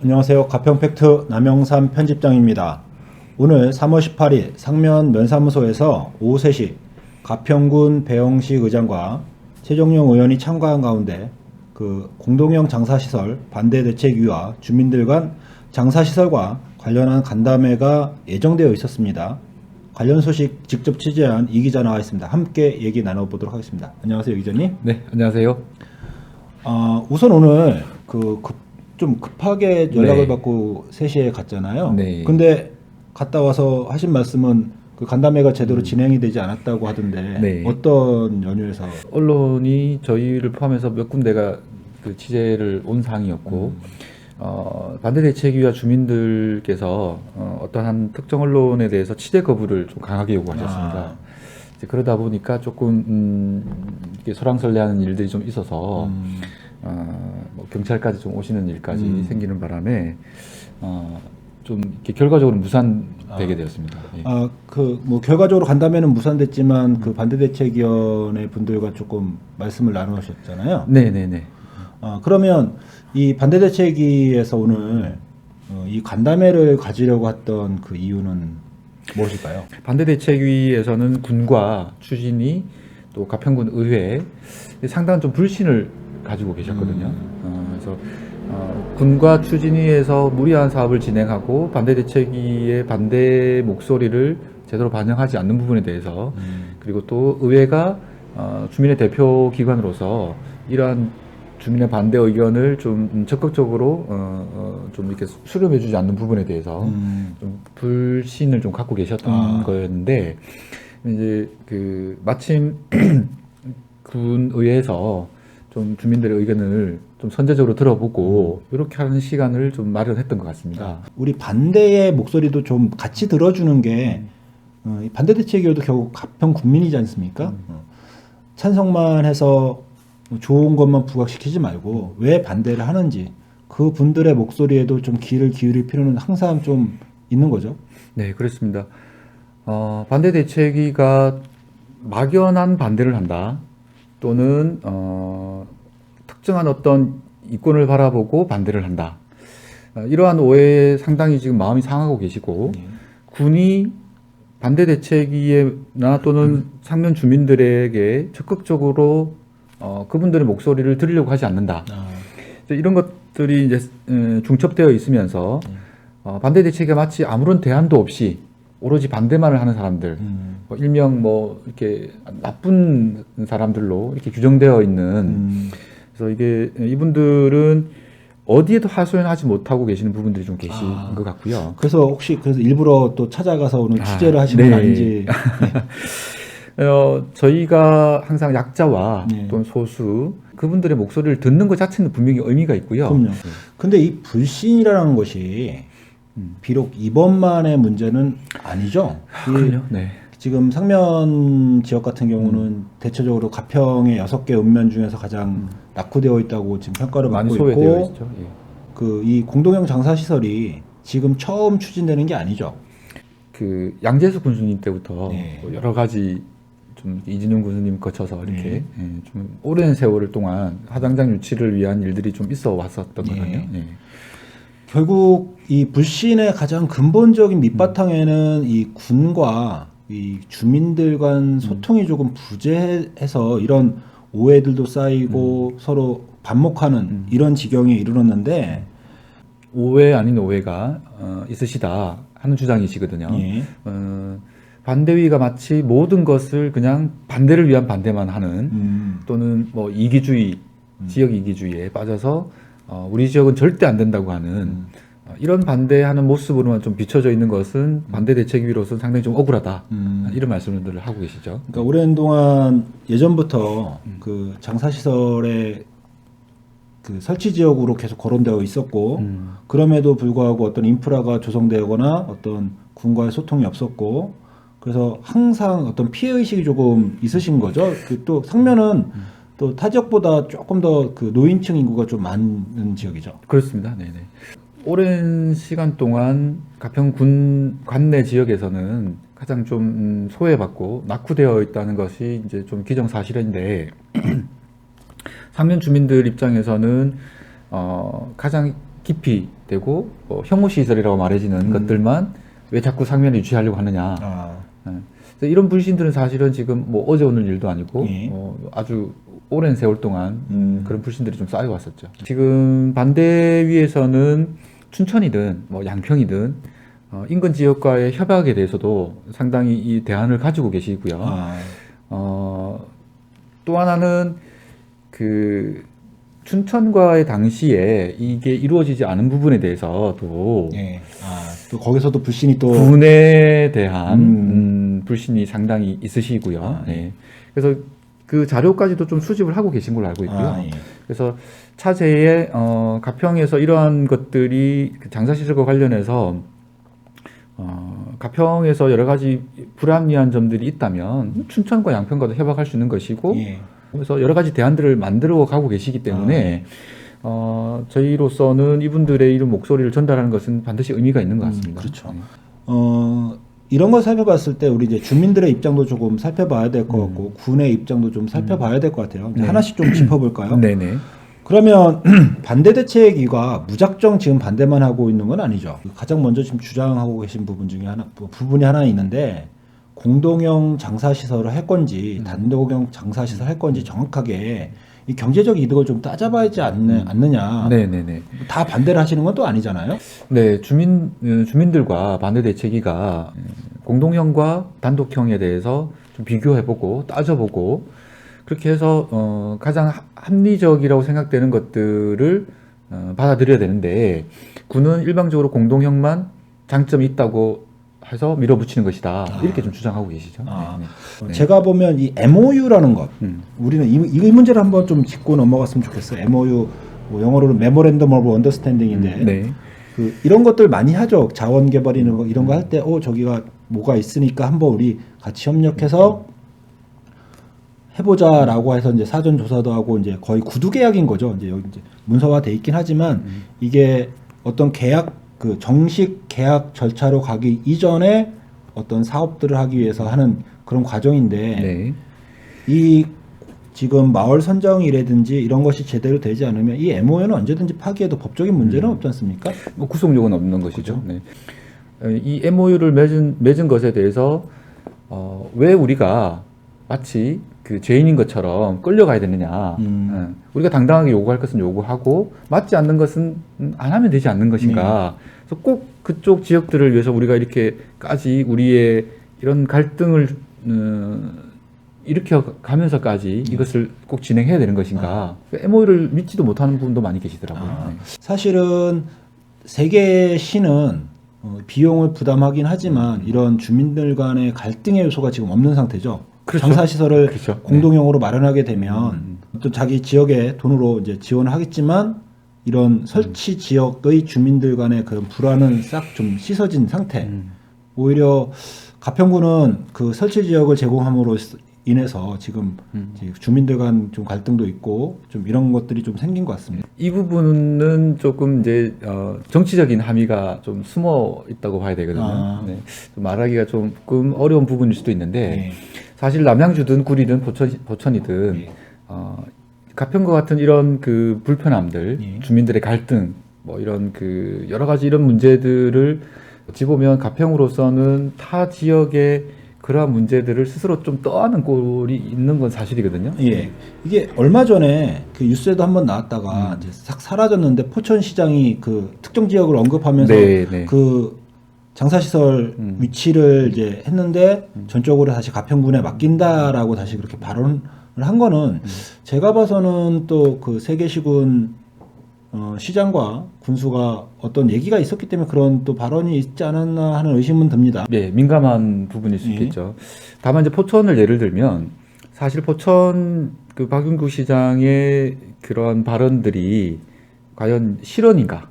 안녕하세요. 가평팩트 남영삼 편집장입니다. 오늘 3월 18일 상면 면사무소에서 오후 3시 가평군 배영식 의장과 최종용 의원이 참가한 가운데 공동형 장사시설 반대 대책위와 주민들 간 장사시설과 관련한 간담회가 예정되어 있었습니다. 관련 소식 직접 취재한 이 기자 나와 있습니다. 함께 얘기 나눠보도록 하겠습니다. 안녕하세요, 이 기자님. 네, 안녕하세요. 우선 오늘 좀 급하게 연락을 네. 받고 3시에 갔잖아요. 네. 근데 갔다 와서 하신 말씀은 그 간담회가 제대로 진행이 되지 않았다고 하던데 네. 어떤 연유에서? 언론이 저희를 포함해서 몇 군데가 그 취재를 온 사항이었고, 반대대책위와 주민들께서 어떠한 특정 언론에 대해서 취재 거부를 좀 강하게 요구하셨습니다. 이제 그러다 보니까 조금 이렇게 소랑설레하는 일들이 좀 있어서 뭐 경찰까지 좀 오시는 일까지 생기는 바람에 좀 이렇게 결과적으로 무산되게 되었습니다. 예. 뭐 결과적으로 간담회는 무산됐지만 그 반대대책위원회 분들과 조금 말씀을 나누셨잖아요. 네네네. 그러면 이 반대대책위에서 오늘 이 간담회를 가지려고 했던 그 이유는 무엇일까요? 반대대책위에서는 군과 추진위 또 가평군 의회 상당한 좀 불신을 가지고 계셨거든요. 그래서 군과 추진위에서 무리한 사업을 진행하고 반대대책위의 반대 목소리를 제대로 반영하지 않는 부분에 대해서 그리고 또 의회가 주민의 대표 기관으로서 이러한 주민의 반대 의견을 좀 적극적으로 좀 이렇게 수렴해주지 않는 부분에 대해서 좀 불신을 좀 갖고 계셨던 거였는데 이제 마침 군 의회에서 좀 주민들의 의견을 좀 선제적으로 들어보고 이렇게 하는 시간을 좀 마련했던 것 같습니다. 우리 반대의 목소리도 좀 같이 들어주는 게 이 반대대책위도 결국 가평 국민이지 않습니까? 찬성만 해서 좋은 것만 부각시키지 말고 왜 반대를 하는지 그 분들의 목소리에도 좀 귀를 기울일 필요는 항상 좀 있는 거죠. 네, 그렇습니다. 반대대책위가 막연한 반대를 한다 또는 특정한 어떤 이권을 바라보고 반대를 한다. 이러한 오해에 상당히 지금 마음이 상하고 계시고 군이 반대대책위나 또는 상면 주민들에게 적극적으로 그분들의 목소리를 들으려고 하지 않는다. 이런 것들이 이제 중첩되어 있으면서 반대대책에 마치 아무런 대안도 없이 오로지 반대만을 하는 사람들, 일명 이렇게 나쁜 사람들로 이렇게 규정되어 있는. 그래서 이분들은 어디에도 하소연하지 못하고 계시는 부분들이 좀 계신 것 같고요. 그래서 일부러 또 찾아가서 오늘 취재를 하시는 건 아닌지. 저희가 항상 약자와 또는 소수 그분들의 목소리를 듣는 것 자체는 분명히 의미가 있고요. 그럼요. 근데 이 불신이라는 것이 비록 이번만의 문제는 아니죠. 그럼요. 네. 지금 상면 지역 같은 경우는 대체적으로 가평의 6개 읍면 중에서 가장 낙후되어 있다고 지금 평가를 많이 받고 소외되어 있고, 있죠. 예. 이 공동형 장사시설이 지금 처음 추진되는 게 아니죠. 양재수 군수님 때부터 네. 여러 가지 좀 이진용 군수님 거쳐서 이렇게 좀 오랜 세월을 동안 하당장 유치를 위한 일들이 좀 있어 왔었던 거거든요. 예. 결국 이 불신의 가장 근본적인 밑바탕에는 이 군과 이 주민들 간 소통이 조금 부재해서 이런 오해들도 쌓이고 서로 반목하는 이런 지경에 이르렀는데, 오해 아닌 오해가 있으시다 하는 주장이시거든요. 반대위가 마치 모든 것을 그냥 반대를 위한 반대만 하는 또는 이기주의, 지역 이기주의에 빠져서 우리 지역은 절대 안 된다고 하는 이런 반대하는 모습으로만 좀 비춰져 있는 것은 반대대책위로서는 상당히 좀 억울하다. 이런 말씀들을 하고 계시죠. 그러니까 오랜 동안 예전부터 그 장사시설의 그 설치 지역으로 계속 거론되어 있었고, 그럼에도 불구하고 어떤 인프라가 조성되거나 어떤 군과의 소통이 없었고, 그래서 항상 어떤 피해의식이 조금 있으신 거죠. 또 상면은 또 타 지역보다 조금 더 그 노인층 인구가 좀 많은 지역이죠. 그렇습니다. 네네. 오랜 시간 동안 가평군 관내 지역에서는 가장 좀 소외받고 낙후되어 있다는 것이 이제 좀 기정사실인데 상면 주민들 입장에서는 가장 깊이 되고 혐오 시설이라고 말해지는 것들만 왜 자꾸 상면을 유치하려고 하느냐. 그래서 이런 불신들은 사실은 지금 뭐 어제 오늘 일도 아니고 예. 아주 오랜 세월 동안 그런 불신들이 좀 쌓여왔었죠. 지금 반대위에서는 춘천이든 뭐 양평이든 인근 지역과의 협약에 대해서도 상당히 이 대안을 가지고 계시고요. 또 하나는 그 춘천과의 당시에 이게 이루어지지 않은 부분에 대해서도 예. 또 거기서도 불신이 또 군에 대한 불신이 상당히 있으시고요. 네. 그래서 그 자료까지도 좀 수집을 하고 계신 걸로 알고 있고요. 예. 그래서 차제에 가평에서 이러한 것들이 그 장사시설과 관련해서 가평에서 여러 가지 불합리한 점들이 있다면 춘천과 양평과도 협약할 수 있는 것이고 예. 그래서 여러 가지 대안들을 만들어 가고 계시기 때문에 저희로서는 이분들의 이런 목소리를 전달하는 것은 반드시 의미가 있는 것 같습니다. 그렇죠. 네. 이런 걸 살펴봤을 때 우리 이제 주민들의 입장도 조금 살펴봐야 될 것 같고 군의 입장도 좀 살펴봐야 될 것 같아요. 이제 네. 하나씩 좀 짚어볼까요? 네네. 그러면 반대 대책위가 무작정 지금 반대만 하고 있는 건 아니죠. 가장 먼저 지금 주장하고 계신 부분 중에 부분이 하나 있는데 공동형 장사시설을 할 건지 단독형 장사시설 할 건지 정확하게 이 경제적 이득을 좀 따져봐야지 않느냐. 네네네. 다 반대를 하시는 건 또 아니잖아요. 네, 주민들과 반대 대책위가 공동형과 단독형에 대해서 좀 비교해보고 따져보고 그렇게 해서 가장 합리적이라고 생각되는 것들을 받아들여야 되는데 군은 일방적으로 공동형만 장점이 있다고 해서 밀어붙이는 것이다 이렇게 좀 주장하고 계시죠. 네. 제가 보면 이 MOU라는 것 우리는 이 문제를 한번 좀 짚고 넘어갔으면 좋겠어요. MOU 뭐 영어로는 Memorandum of Understanding인데 네. 이런 것들 많이 하죠. 자원 개발 이런 거 할 때 저기가 뭐가 있으니까 한번 우리 같이 협력해서 해보자라고 해서 이제 사전 조사도 하고 이제 거의 구두 계약인 거죠. 이제 여기 이제 문서화돼 있긴 하지만 이게 어떤 계약 그 정식 계약 절차로 가기 이전에 어떤 사업들을 하기 위해서 하는 그런 과정인데 네. 이 지금 마을 선정이라든지 이런 것이 제대로 되지 않으면 이 MOU는 언제든지 파기해도 법적인 문제는 없지 않습니까? 뭐 구속력은 없는 것이죠. 네. 이 MOU를 맺은 것에 대해서 왜 우리가 마치 그 죄인인 것처럼 끌려가야 되느냐. 우리가 당당하게 요구할 것은 요구하고 맞지 않는 것은 안 하면 되지 않는 것인가. 그래서 꼭 그쪽 지역들을 위해서 우리가 이렇게까지 우리의 이런 갈등을 일으켜 가면서까지 이것을 꼭 진행해야 되는 것인가. MOU를 믿지도 못하는 분도 많이 계시더라고요. 네. 사실은 세계 시는 비용을 부담하긴 하지만 이런 주민들 간의 갈등의 요소가 지금 없는 상태죠. 그렇죠. 장사시설을 그렇죠. 공동형으로 마련하게 되면 또 자기 지역의 돈으로 이제 지원을 하겠지만 이런 설치 지역의 주민들 간의 그런 불안은 싹 좀 씻어진 상태. 오히려 가평구는 그 설치 지역을 제공함으로 인해서 지금 주민들 간 좀 갈등도 있고 좀 이런 것들이 좀 생긴 것 같습니다. 이 부분은 조금 이제 정치적인 함의가 좀 숨어 있다고 봐야 되거든요. 네. 좀 말하기가 조금 어려운 부분일 수도 있는데 사실 남양주든 구리든 보천이든 가평과 같은 이런 그 불편함들, 주민들의 갈등, 뭐 이런 그 여러 가지 이런 문제들을 어찌 보면 가평으로서는 타 지역의 그러한 문제들을 스스로 좀 떠안는 꼴이 있는 건 사실이거든요. 예. 이게 얼마 전에 그 뉴스에도 한번 나왔다가 이제 싹 사라졌는데 포천시장이 그 특정 지역을 언급하면서 그 장사시설 위치를 이제 했는데 전적으로 다시 가평군에 맡긴다라고 다시 그렇게 발언을 한 거는 제가 봐서는 또 그 세계시군 시장과 군수가 어떤 얘기가 있었기 때문에 그런 또 발언이 있지 않았나 하는 의심은 듭니다. 네, 민감한 부분일 수 있겠죠. 다만 이제 포천을 예를 들면 사실 포천 그 박윤구 시장의 그런 발언들이 과연 실언인가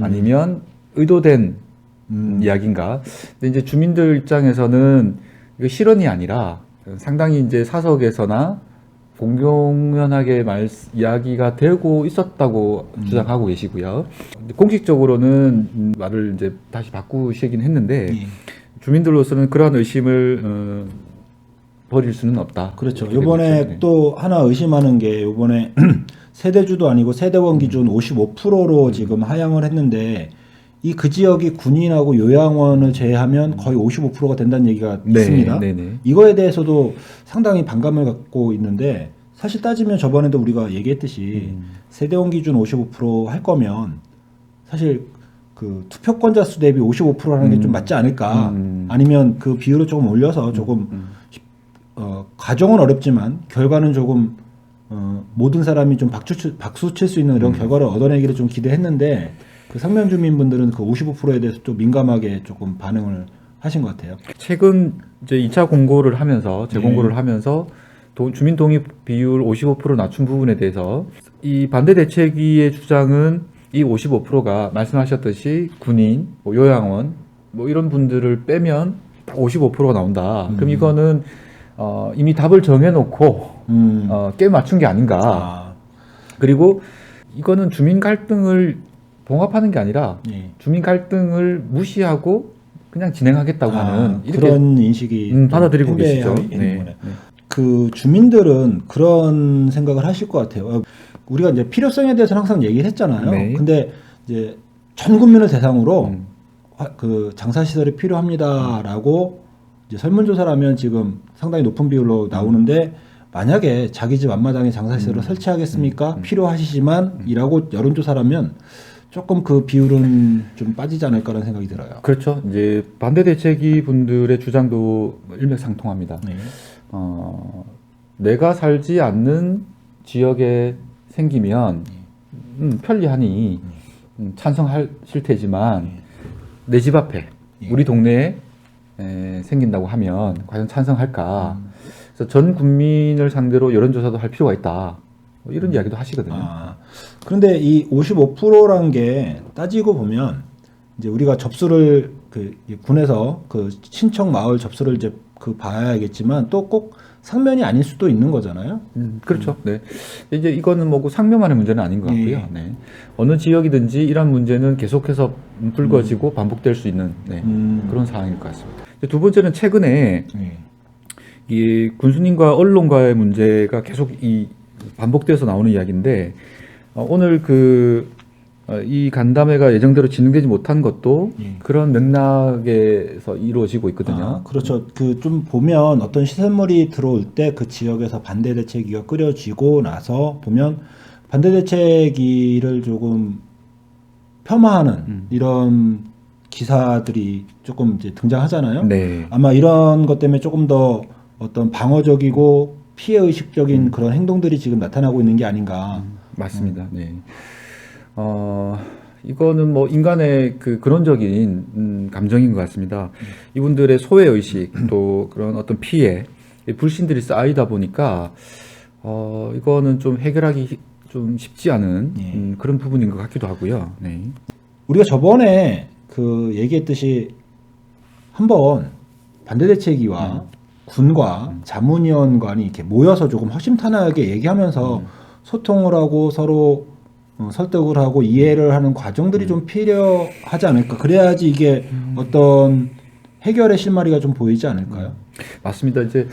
아니면 의도된 이야기인가. 근데 이제 주민들 입장에서는 이거 실언이 아니라 상당히 이제 사석에서나 공공연하게 이야기가 되고 있었다고 주장하고 계시고요. 공식적으로는 말을 이제 다시 바꾸시긴 했는데 주민들로서는 그러한 의심을 버릴 수는 없다. 그렇죠. 이번에 또 하나 의심하는 게 이번에 세대주도 아니고 세대원 기준 55%로 지금 하향을 했는데 그 지역이 군인하고 요양원을 제외하면 거의 55%가 된다는 얘기가 있습니다. 네네. 이거에 대해서도 상당히 반감을 갖고 있는데 사실 따지면 저번에도 우리가 얘기했듯이 세대원 기준 55%할 거면 사실 그 투표권자 수 대비 55%라는 게 좀 맞지 않을까? 아니면 그 비율을 조금 올려서 조금 가정은 어렵지만 결과는 조금 모든 사람이 좀 박수 칠 수 있는 이런 결과를 얻어내기를 좀 기대했는데 그 상면 주민분들은 그 55%에 대해서 좀 민감하게 조금 반응을 하신 것 같아요. 최근 이제 2차 공고를 하면서 재공고를 네. 하면서 주민 동의 비율 55% 낮춘 부분에 대해서 이 반대 대책위의 주장은 이 55%가 말씀하셨듯이 군인, 뭐 요양원 뭐 이런 분들을 빼면 55%가 나온다. 그럼 이거는 이미 답을 정해놓고 깨 맞춘 게 아닌가. 아, 그리고 이거는 주민 갈등을 봉합하는 게 아니라 예. 주민 갈등을 무시하고 그냥 진행하겠다고 하는 이렇게 그런 인식이 받아들이고 계시죠. 있는 네. 거네요. 그 주민들은 그런 생각을 하실 것 같아요. 우리가 이제 필요성에 대해서는 항상 얘기를 했잖아요. 네. 근데 이제 전 국민을 대상으로 그 장사 시설이 필요합니다라고 이제 설문조사를 하면 지금 상당히 높은 비율로 나오는데 만약에 자기 집 앞마당에 장사 시설을 설치하겠습니까? 필요하시지만 이라고 여론조사라면 조금 그 비율은 좀 빠지지 않을까라는 생각이 들어요. 그렇죠. 이제 반대 대책위 분들의 주장도 일맥상통합니다. 네. 내가 살지 않는 지역에 생기면 편리하니 찬성하실 테지만 내 집 앞에 우리 동네에 생긴다고 하면 과연 찬성할까? 그래서 전 국민을 상대로 여론조사도 할 필요가 있다. 뭐 이런 이야기도 하시거든요. 그런데 이 55%란 게 따지고 보면 이제 우리가 접수를 그 군에서 그 친척 마을 접수를 이제 그 봐야겠지만 또 꼭 상면이 아닐 수도 있는 거잖아요. 그렇죠. 네. 이제 이거는 뭐고 상명만의 문제는 아닌 것 같고요. 예. 네. 어느 지역이든지 이런 문제는 계속해서 불거지고 반복될 수 있는 그런 상황일 것 같습니다. 두 번째는 최근에 예. 이 군수님과 언론과의 문제가 계속 반복돼서 나오는 이야기인데 오늘 이 간담회가 예정대로 진행되지 못한 것도 그런 맥락에서 이루어지고 있거든요. 그렇죠. 그 좀 보면 어떤 시설물이 들어올 때 그 지역에서 반대 대책위가 끓여지고 나서 보면 반대 대책위를 조금 폄하하는 이런 기사들이 조금 이제 등장하잖아요. 네. 아마 이런 것 때문에 조금 더 어떤 방어적이고 피해 의식적인 그런 행동들이 지금 나타나고 있는 게 아닌가. 맞습니다. 네. 이거는 뭐 인간의 그 근원적인 감정인 것 같습니다. 이분들의 소외 의식 또 그런 어떤 피해, 불신들이 쌓이다 보니까 이거는 좀 해결하기 좀 쉽지 않은 그런 부분인 것 같기도 하고요. 네. 우리가 저번에 그 얘기했듯이 한번 반대대책위와 군과 자문위원관이 이렇게 모여서 조금 허심탄회하게 얘기하면서 소통을 하고 서로 설득을 하고 이해를 하는 과정들이 좀 필요하지 않을까. 그래야지 이게 어떤 해결의 실마리가 좀 보이지 않을까요? 맞습니다. 이제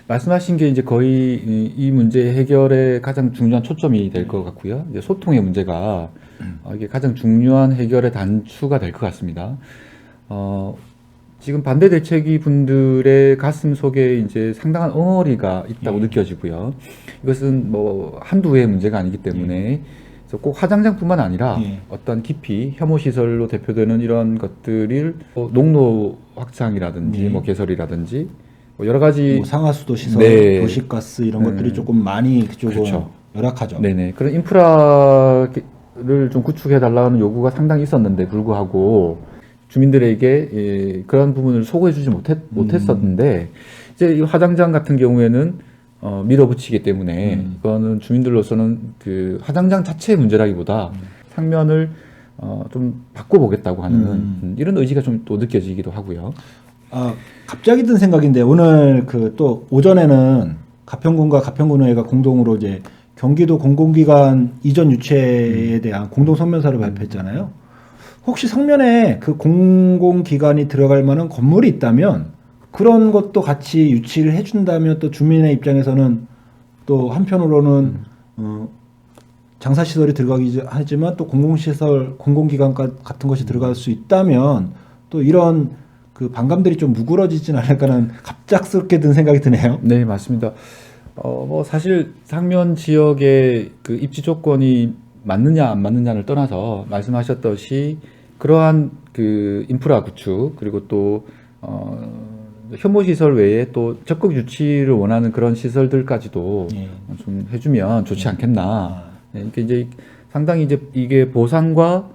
말씀하신 게 이제 거의 이 문제 해결의 가장 중요한 초점이 될 것 같고요. 이제 소통의 문제가 이게 가장 중요한 해결의 단추가 될 것 같습니다. 지금 반대 대책위 분들의 가슴 속에 이제 상당한 엉어리가 있다고 느껴지고요. 이것은 뭐 한두 해의 문제가 아니기 때문에 그래서 꼭 화장장뿐만 아니라 어떤 깊이 혐오 시설로 대표되는 이런 것들을 농로 확장이라든지 뭐 개설이라든지 뭐 여러 가지 뭐 상하수도 시설, 네. 도시가스 이런 것들이 조금 많이 조금 그렇죠. 열악하죠. 네네. 그런 인프라를 좀 구축해 달라는 요구가 상당히 있었는데 불구하고 주민들에게 그런 부분을 소구해주지 못했었는데 이제 이 화장장 같은 경우에는 밀어붙이기 때문에 이거는 주민들로서는 그 화장장 자체의 문제라기보다 상면을 좀 바꿔보겠다고 하는 이런 의지가 좀 또 느껴지기도 하고요. 갑자기 든 생각인데 오늘 그 또 오전에는 가평군과 가평군의회가 공동으로 이제 경기도 공공기관 이전 유치에 대한 공동 성명서를 발표했잖아요. 혹시 성면에 그 공공기관이 들어갈 만한 건물이 있다면 그런 것도 같이 유치를 해준다면 또 주민의 입장에서는 또 한편으로는 장사시설이 들어가기 하지만 또 공공시설, 공공기관 같은 것이 들어갈 수 있다면 또 이런 그 반감들이 좀 누그러지진 않을까라는 갑작스럽게 든 생각이 드네요. 네, 맞습니다. 뭐 사실 상면 지역의 그 입지 조건이 맞느냐 안 맞느냐를 떠나서 말씀하셨듯이 그러한 그 인프라 구축 그리고 또 혐오 시설 외에 또 적극 유치를 원하는 그런 시설들까지도 예. 좀 해주면 좋지 않겠나. 네, 이게 이제 상당히 이제 이게 보상과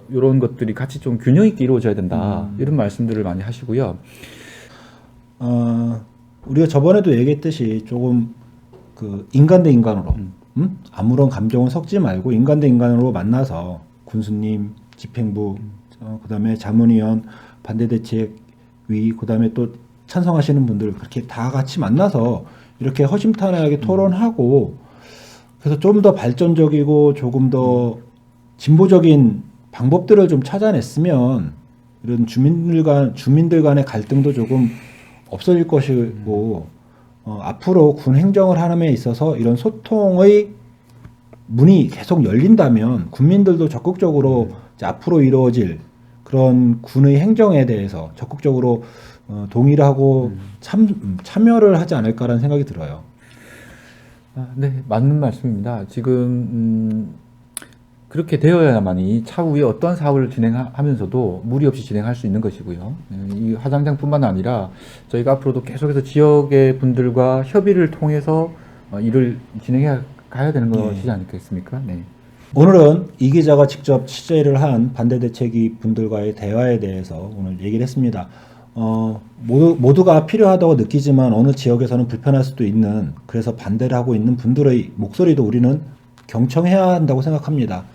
이런 것들이 같이 좀 균형 있게 이루어져야 된다. 이런 말씀들을 많이 하시고요. 우리가 저번에도 얘기했듯이 조금 그 인간 대 인간으로 아무런 감정은 섞지 말고 인간 대 인간으로 만나서 군수님, 집행부, 그다음에 자문위원, 반대대책위, 그다음에 또 찬성하시는 분들 그렇게 다 같이 만나서 이렇게 허심탄회하게 토론하고 그래서 좀 더 발전적이고 조금 더 진보적인 방법들을 좀 찾아냈으면 이런 주민들 간의 갈등도 조금 없어질 것이고 앞으로 군 행정을 하는 데 있어서 이런 소통의 문이 계속 열린다면 국민들도 적극적으로 이제 앞으로 이루어질 그런 군의 행정에 대해서 적극적으로 동의를 하고 참여를 하지 않을까라는 생각이 들어요. 네, 맞는 말씀입니다. 지금 그렇게 되어야만이 차후에 어떤 사업을 진행하면서도 무리 없이 진행할 수 있는 것이고요. 이 화장장뿐만 아니라 저희가 앞으로도 계속해서 지역의 분들과 협의를 통해서 일을 진행해 가야 되는 것이지 않겠습니까? 네. 오늘은 이 기자가 직접 취재를 한 반대대책위 분들과의 대화에 대해서 오늘 얘기를 했습니다. 모두가 필요하다고 느끼지만 어느 지역에서는 불편할 수도 있는 그래서 반대를 하고 있는 분들의 목소리도 우리는 경청해야 한다고 생각합니다.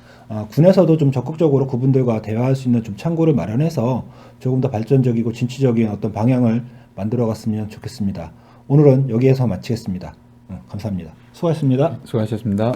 군에서도 좀 적극적으로 그분들과 대화할 수 있는 좀 창구를 마련해서 조금 더 발전적이고 진취적인 어떤 방향을 만들어 갔으면 좋겠습니다. 오늘은 여기에서 마치겠습니다. 감사합니다. 수고하셨습니다. 수고하셨습니다.